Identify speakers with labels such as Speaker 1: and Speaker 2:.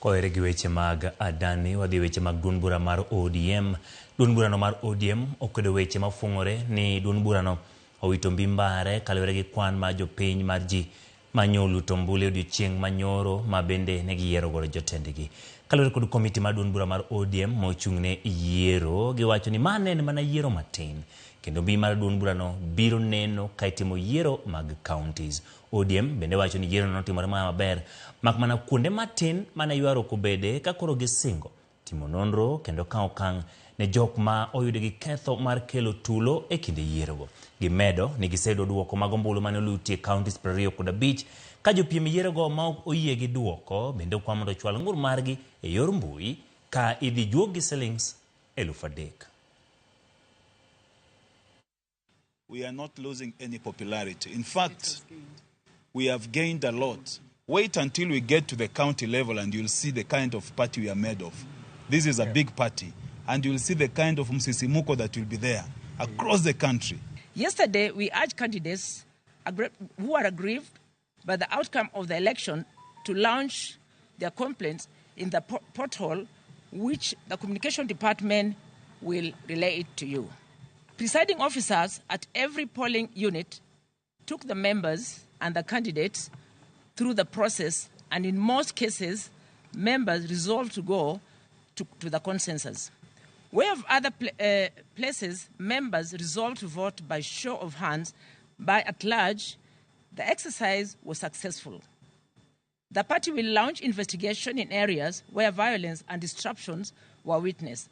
Speaker 1: Koere gi weche mag adani wadhi weche mag duond bura mar ODM. Duond burano mar ODM okwedo weche mafung'ore ni duond burano owito mbimbare kaluwore gi kwan mar jopiny mar ji manyolu tombule odiochieng' manyoro ma bende ne giyiero godo jotendgi. Kaluwore kod komiti mar duond bura mar ODM mochung'ne yiero, giwacho ni mane en mana yiero matin kendo mbi mar duond burano biro neno ka itimo yiero mag counties. ODM bende wacho ni yiero notimore maber mak mana kuonde matin mana ywaro kobede ka koro gisingo timo nonro kendo kawo okang' ne jok ma oyudo gi ketho mar kelo tulo e kinde yierogo. Gimedo ni giseyudo duoko mag ombulu mane olutie counties 25 ka jopiem yierogo ma ok oyie gi duoko bende okwa mondo ochwal ngur margi e yor mbui ka idhi juog gi shillings 3,000.
Speaker 2: We are not losing any popularity. In fact, we have gained a lot. Wait until we get to the county level and you'll see the kind of party we are made of. This is a big party, and you'll see the kind of msisimuko that will be there across the country.
Speaker 3: Yesterday, we urged candidates who are aggrieved by the outcome of the election to launch their complaints in the portal, which the communication department will relay it to you. Presiding officers at every polling unit took the members and the candidates through the process, and in most cases, members resolved to go to the consensus. Where of other places, members resolved to vote by show of hands, by at large, the exercise was successful. The party will launch investigation in areas where violence and disruptions were witnessed.